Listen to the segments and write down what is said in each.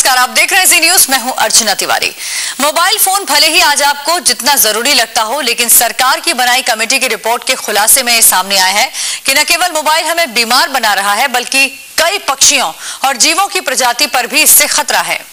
नमस्कार, आप देख रहे हैं जी न्यूज। मैं हूं अर्चना तिवारी। मोबाइल फोन भले ही आज आपको जितना जरूरी लगता हो, लेकिन सरकार की बनाई कमेटी की रिपोर्ट के खुलासे में सामने आया है कि न केवल मोबाइल हमें बीमार बना रहा है, बल्कि कई पक्षियों और जीवों की प्रजाति पर भी इससे खतरा है।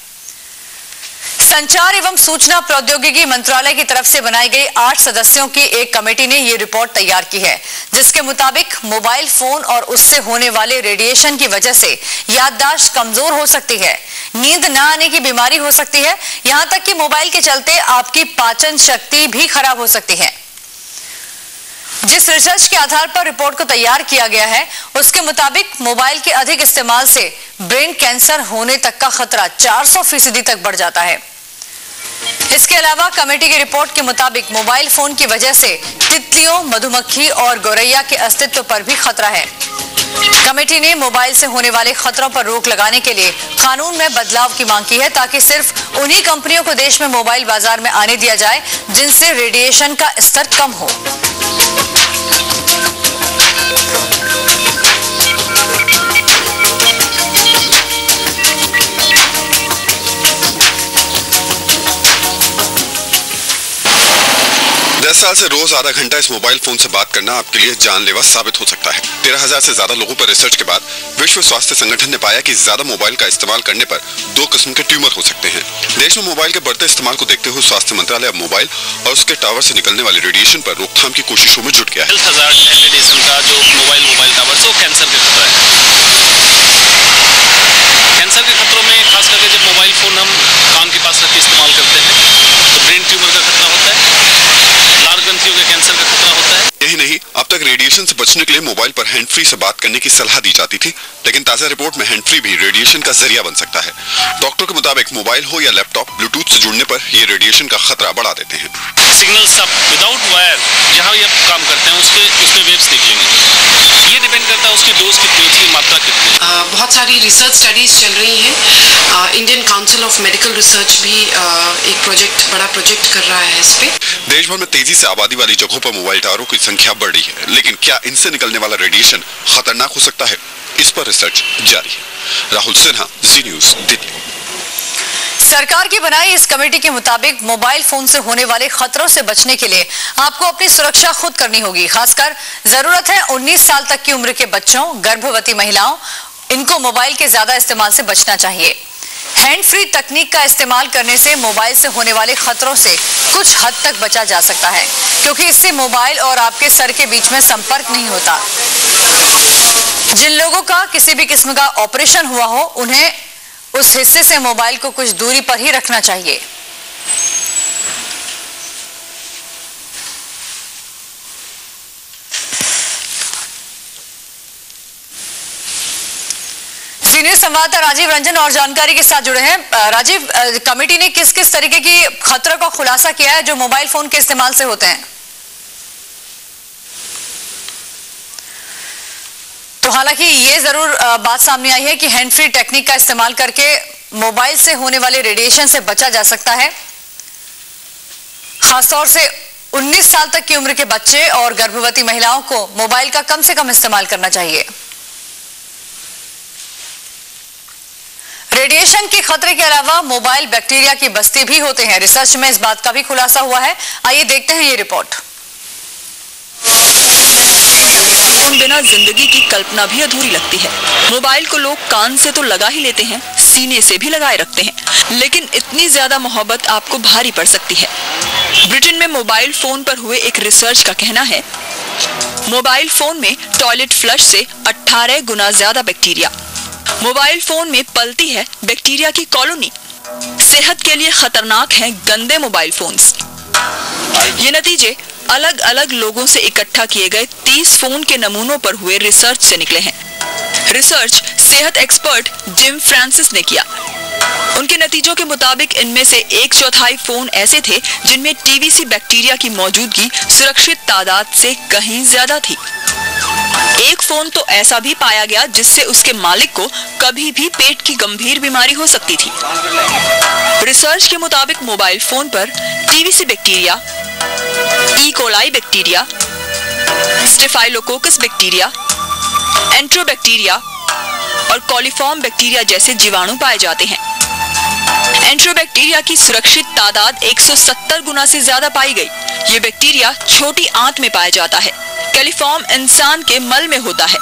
संचार एवं सूचना प्रौद्योगिकी मंत्रालय की तरफ से बनाई गई 8 सदस्यों की एक कमेटी ने ये रिपोर्ट तैयार की है, जिसके मुताबिक मोबाइल फोन और उससे होने वाले रेडिएशन की वजह से याददाश्त कमजोर हो सकती है, नींद न आने की बीमारी हो सकती है, यहां तक कि मोबाइल के चलते आपकी पाचन शक्ति भी खराब हो सकती है। जिस रिसर्च के आधार पर रिपोर्ट को तैयार किया गया है, उसके मुताबिक मोबाइल के अधिक इस्तेमाल से ब्रेन कैंसर होने तक का खतरा 400% तक बढ़ जाता है। इसके अलावा कमेटी की रिपोर्ट के मुताबिक मोबाइल फोन की वजह से तितलियों, मधुमक्खी और गौरैया के अस्तित्व पर भी खतरा है। कमेटी ने मोबाइल से होने वाले खतरों पर रोक लगाने के लिए कानून में बदलाव की मांग की है, ताकि सिर्फ उन्हीं कंपनियों को देश में मोबाइल बाजार में आने दिया जाए जिनसे रेडिएशन का स्तर कम हो। साल से रोज आधा घंटा इस मोबाइल फोन से बात करना आपके लिए जानलेवा साबित हो सकता है। 13,000 से ज्यादा लोगों पर रिसर्च के बाद विश्व स्वास्थ्य संगठन ने पाया कि ज्यादा मोबाइल का इस्तेमाल करने पर 2 किस्म के ट्यूमर हो सकते हैं। देश में मोबाइल के बढ़ते इस्तेमाल को देखते हुए स्वास्थ्य मंत्रालय अब मोबाइल और उसके टावर से निकलने वाले रेडिएशन पर रोकथाम की कोशिशों में जुट गया है। रेडिएशन का जो मोबाइल टावर से कैंसर के खतरा है। कैंसर के खतरों में खास करके जब मोबाइल फोन हम कान के पास रख के इस्तेमाल करते हैं तो ब्रेन ट्यूमर का खतरा होता है, लार ग्रंथियों के कैंसर का खतरा होता है। यही नहीं, अब तक रेडिएशन से बचने के लिए मोबाइल पर हैंड फ्री से बात करने की सलाह दी जाती थी, लेकिन ताजा रिपोर्ट में हैंड फ्री भी रेडिएशन का जरिया बन सकता है। डॉक्टर के मुताबिक मोबाइल हो या लैपटॉप, ब्लूटूथ से जुड़ने पर ये रेडिएशन का खतरा बढ़ा देते हैं। सिग्नल्स आप विदाउट वायर जहाँ ये काम करते हैं उसमें वेव्स निकलेंगे। ये डिपेंड करता है उसकी डोज कितनी, उसकी मात्रा कितनी। बहुत सारी रिसर्च स्टडीज चल रही हैं। Indian council of medical research भी एक बड़ा प्रोजेक्ट कर रहा है इस पे। देश भर में तेजी से आबादी वाली जगहों पर मोबाइल टावरों की संख्या बढ़ रही है, लेकिन क्या इनसे निकलने वाला रेडिएशन खतरनाक हो सकता है? इस पर रिसर्च जारी है। राहुल सिन्हा, जी न्यूज, दिल्ली। सरकार की बनाई इस कमेटी के मुताबिक मोबाइल फोन से होने वाले खतरों से बचने के लिए आपको अपनी सुरक्षा खुद करनी होगी। खासकर जरूरत है 19 साल तक की उम्र के बच्चों, गर्भवती महिलाओं, इनको मोबाइल के ज्यादा इस्तेमाल से बचना चाहिए। हैंड फ्री तकनीक का इस्तेमाल करने से मोबाइल से होने वाले खतरों से कुछ हद तक बचा जा सकता है, क्योंकि इससे मोबाइल और आपके सर के बीच में संपर्क नहीं होता। जिन लोगों का किसी भी किस्म का ऑपरेशन हुआ हो, उन्हें उस हिस्से से मोबाइल को कुछ दूरी पर ही रखना चाहिए। सीनियर संवाददाता राजीव रंजन और जानकारी के साथ जुड़े हैं। राजीव, कमेटी ने किस किस तरीके की खतरों का खुलासा किया है जो मोबाइल फोन के इस्तेमाल से होते हैं? तो हालांकि ये जरूर बात सामने आई है कि हैंड फ्री टेक्निक का इस्तेमाल करके मोबाइल से होने वाले रेडिएशन से बचा जा सकता है। खासतौर से 19 साल तक की उम्र के बच्चे और गर्भवती महिलाओं को मोबाइल का कम से कम इस्तेमाल करना चाहिए। रेडिएशन के खतरे के अलावा मोबाइल बैक्टीरिया की बस्ती भी होते हैं। रिसर्च में इस बात का भी खुलासा हुआ है। आइए देखते हैं ये रिपोर्ट। फोन बिना जिंदगी की कल्पना भी अधूरी लगती है। मोबाइल को लोग कान से तो लगा ही लेते हैं, सीने से भी लगाए रखते हैं, लेकिन इतनी ज्यादा मोहब्बत आपको भारी पड़ सकती है। ब्रिटेन में मोबाइल फोन पर हुए एक रिसर्च का कहना है, मोबाइल फोन में टॉयलेट फ्लश से 18 गुना ज्यादा बैक्टीरिया। मोबाइल फोन में पलती है बैक्टीरिया की कॉलोनी। सेहत के लिए खतरनाक हैं गंदे मोबाइल फोन्स। ये नतीजे अलग अलग लोगों से इकट्ठा किए गए 30 फोन के नमूनों पर हुए रिसर्च से निकले हैं। रिसर्च सेहत एक्सपर्ट जिम फ्रांसिस ने किया। उनके नतीजों के मुताबिक इनमें से 1/4 फोन ऐसे थे जिनमें टीवीसी बैक्टीरिया की मौजूदगी सुरक्षित तादाद से कहीं ज्यादा थी। एक फोन तो ऐसा भी पाया गया जिससे उसके मालिक को कभी भी पेट की गंभीर बीमारी हो सकती थी। रिसर्च के मुताबिक मोबाइल फोन पर TVC bacteria, E coli bacteria, staphylococcus bacteria, enterobacteria और कॉलीफॉर्म बैक्टीरिया जैसे जीवाणु पाए जाते हैं। एंट्रोबैक्टीरिया की सुरक्षित तादाद 170 गुना से ज्यादा पाई गई। ये बैक्टीरिया छोटी आंत में पाया जाता है, कैलिफॉर्म इंसान के मल में होता है।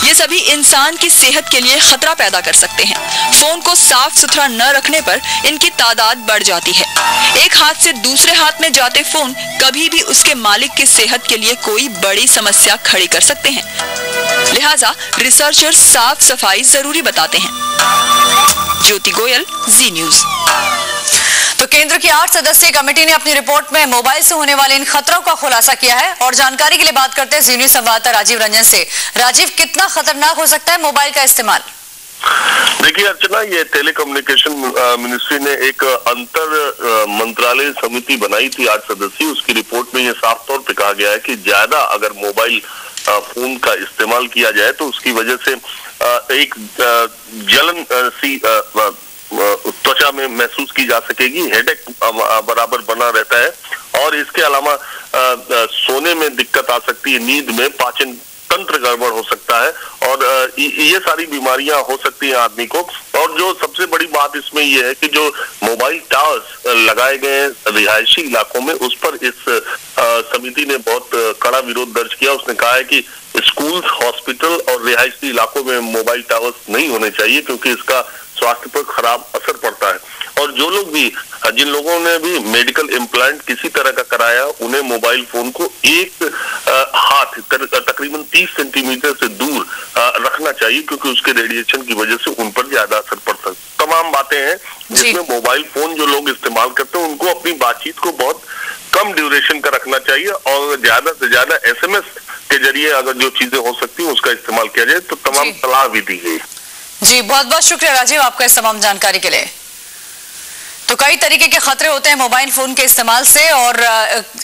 ये सभी इंसान की सेहत के लिए खतरा पैदा कर सकते हैं। फोन को साफ सुथरा न रखने पर इनकी तादाद बढ़ जाती है। एक हाथ से दूसरे हाथ में जाते फोन कभी भी उसके मालिक की सेहत के लिए कोई बड़ी समस्या खड़ी कर सकते हैं। लिहाजा रिसर्चर्स साफ सफाई जरूरी बताते हैं। ज्योति गोयल, जी न्यूज। तो केंद्र की 8 सदस्यीय कमेटी ने अपनी रिपोर्ट में मोबाइल से होने वाले इन खतरों का खुलासा किया है। और जानकारी के लिए बात करते हैं जी न्यूज संवाददाता राजीव रंजन से। राजीव, कितना खतरनाक हो सकता है मोबाइल का इस्तेमाल? देखिए अर्चना, ये टेलीकम्युनिकेशन मिनिस्ट्री ने एक अंतर मंत्रालय समिति बनाई थी 8 सदस्यीय। उसकी रिपोर्ट में ये साफ तौर पे कहा गया है कि ज्यादा अगर मोबाइल फोन का इस्तेमाल किया जाए तो उसकी वजह से एक जलन सी त्वचा में महसूस की जा सकेगी, हेडेक बराबर बना रहता है और इसके अलावा सोने में दिक्कत आ सकती है, नींद में, पाचन तंत्र गड़बड़ हो सकता है और ये सारी बीमारियां हो सकती हैं आदमी को। और जो सबसे बड़ी बात इसमें ये है कि जो मोबाइल टावर्स लगाए गए रिहायशी इलाकों में, उस पर इस समिति ने बहुत कड़ा विरोध दर्ज किया। उसने कहा है कि स्कूल्स, हॉस्पिटल और रिहायशी इलाकों में मोबाइल टावर्स नहीं होने चाहिए क्योंकि इसका स्वास्थ्य पर खराब असर पड़ता है। और जो लोग भी, जिन लोगों ने भी मेडिकल इम्प्लांट किसी तरह का कराया, उन्हें मोबाइल फोन को एक हाथ तकरीबन 30 सेंटीमीटर से दूर रखना चाहिए क्योंकि उसके रेडिएशन की वजह से उन पर ज्यादा असर पड़ सकता है। तमाम बातें हैं जिसमें मोबाइल फोन जो लोग इस्तेमाल करते हैं उनको अपनी बातचीत को बहुत कम ड्यूरेशन का रखना चाहिए और ज्यादा से ज्यादा SMS के जरिए अगर जो चीजें हो सकती हैं उसका इस्तेमाल किया जाए, तो तमाम सलाह भी दी गई। जी, बहुत बहुत शुक्रिया राजीव आपका इस तमाम जानकारी के लिए। तो कई तरीके के खतरे होते हैं मोबाइल फोन के इस्तेमाल से और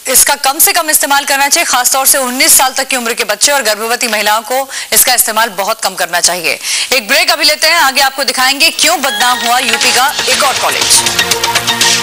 इसका कम से कम इस्तेमाल करना चाहिए। खासतौर से 19 साल तक की उम्र के बच्चे और गर्भवती महिलाओं को इसका इस्तेमाल बहुत कम करना चाहिए। एक ब्रेक अभी लेते हैं, आगे आपको दिखाएंगे क्यों बदनाम हुआ यूपी का एक और कॉलेज।